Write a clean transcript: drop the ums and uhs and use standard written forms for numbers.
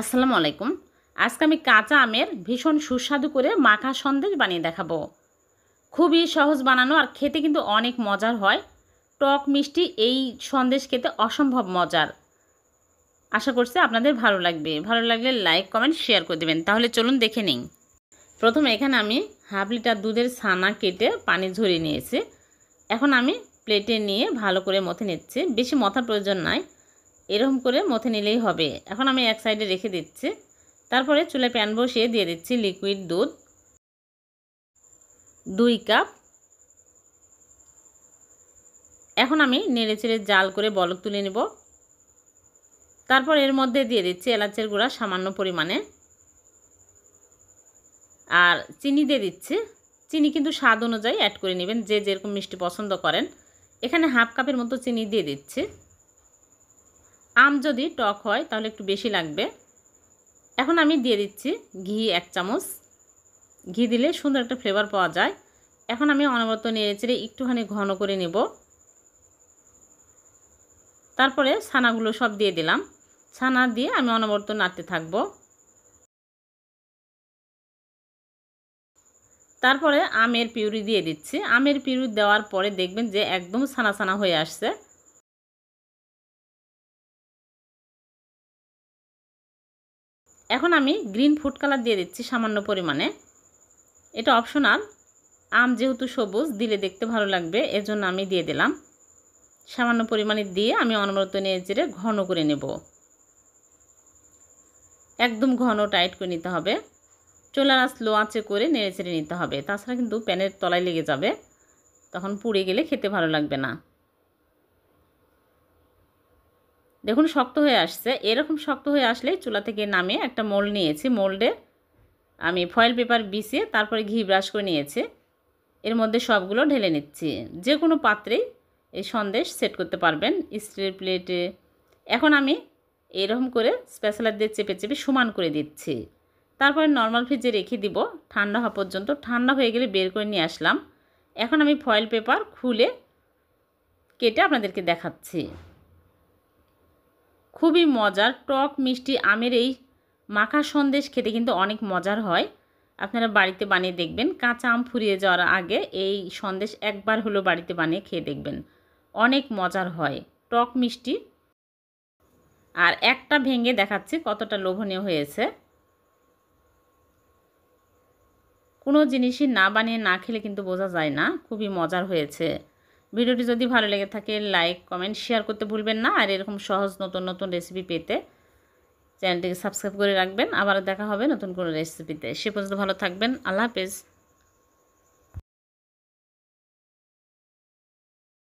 আসসালামু আলাইকুম। আজকে আমি কাঁচা আমের ভীষণ সুস্বাদু করে মাখা সন্দেশ বানিয়ে দেখাবো। খুবই সহজ বানানো আর খেতে কিন্তু অনেক মজার হয়। টক মিষ্টি এই সন্দেশ খেতে অসম্ভব মজার। আশা করছি আপনাদের ভালো লাগবে। ভালো লাগলে লাইক কমেন্ট শেয়ার করে দেবেন। তাহলে চলুন দেখে নিই। প্রথমে এখানে আমি হাফ লিটার দুধের ছানা কেটে পানি ঝরিয়ে নিয়েছি। এখন আমি প্লেটে নিয়ে ভালো করে মথে নিচ্ছি। বেশি মথার প্রয়োজন নাই, এরকম করে মথে নিলেই হবে। এখন আমি এক সাইডে রেখে দিচ্ছি। তারপরে চুলায় প্যান বসিয়ে দিয়ে দিচ্ছি লিকুইড দুধ 2 কাপ। এখন আমি নেড়েচেড়ে জাল করে বলক তুলে নেব। তারপর এর মধ্যে দিয়ে দিচ্ছি এলাচের গুঁড়া সামান্য পরিমাণে, আর চিনি দিয়ে দিচ্ছি। চিনি কিন্তু স্বাদ অনুযায়ী অ্যাড করে নেবেন, যে যেরকম মিষ্টি পছন্দ করেন। এখানে হাফ কাপের মতো চিনি দিয়ে দিচ্ছি। আম যদি টক হয় তাহলে একটু বেশি লাগবে। এখন আমি দিয়ে দিচ্ছি ঘি 1 চামচ। ঘি দিলে সুন্দর একটা ফ্লেভার পাওয়া যায়। এখন আমি অনবরত নেড়েচেড়ে একটুখানি ঘন করে নেব। তারপরে ছানাগুলো সব দিয়ে দিলাম। ছানা দিয়ে আমি অনবরত নাড়তে থাকব। তারপরে আমের পিউরি দিয়ে দিচ্ছি। আমের পিউরি দেওয়ার পরে দেখবেন যে একদম ছানা ছানা হয়ে আসছে। এখন আমি গ্রিন ফুড কালার দিয়ে দিচ্ছি সামান্য পরিমাণে। এটা অপশনাল, আম যেহেতু সবুজ দিলে দেখতে ভালো লাগবে, এজন্য আমি দিয়ে দিলাম। সামান্য পরিমাণে দিয়ে আমি অনবরত নেড়েচেড়ে ঘন করে নেব। একদম ঘন টাইট করে নিতে হবে। চুলার আঁচ লো আঁচে করে নেড়েচেড়ে নিতে হবে, তাছাড়া কিন্তু প্যানের তলায় লেগে যাবে, তখন পুড়ে গেলে খেতে ভালো লাগবে না। দেখুন শক্ত হয়ে আসছে। এরকম শক্ত হয়ে আসলেই চুলা থেকে নামিয়ে একটা মোল্ড নিয়েছি। মোল্ডে আমি ফয়েল পেপার বিছিয়ে তারপরে ঘি ব্রাশ করে নিয়েছি। এর মধ্যে সবগুলো ঢেলে নিচ্ছি। যে কোনো পাত্রেই এই সন্দেশ সেট করতে পারবেন, স্টিলের প্লেটে। এখন আমি এরকম করে স্প্যাচুলা দিয়ে চেপে চেপে সমান করে দিচ্ছি। তারপরে নর্মাল ফ্রিজে রেখে দিব ঠান্ডা হওয়া পর্যন্ত। ঠান্ডা হয়ে গেলে বের করে নিয়ে আসলাম। এখন আমি ফয়েল পেপার খুলে কেটে আপনাদেরকে দেখাচ্ছি। খুবই মজার টক মিষ্টি আমের এই মাখা সন্দেশ খেতে কিন্তু অনেক মজার হয়। আপনারা বাড়িতে বানিয়ে দেখবেন। কাঁচা আম ফুরিয়ে যাওয়ার আগে এই সন্দেশ একবার হলো বাড়িতে বানিয়ে খেয়ে দেখবেন, অনেক মজার হয়, টক মিষ্টি। আর একটা ভেঙে দেখাচ্ছি কতটা লোভনীয় হয়েছে। কোনো জিনিসই না বানিয়ে না খেলে কিন্তু বোঝা যায় না, খুবই মজার হয়েছে। ভিডিওটি যদি ভালো লেগে থাকে লাইক কমেন্ট শেয়ার করতে ভুলবেন না। আর এরকম সহজ নতুন নতুন রেসিপি পেতে চ্যানেলটিকে সাবস্ক্রাইব করে রাখবেন। আবারও দেখা হবে নতুন কোনো রেসিপিতে। সে পর্যন্ত ভালো থাকবেন। আল্লাহ হাফেজ।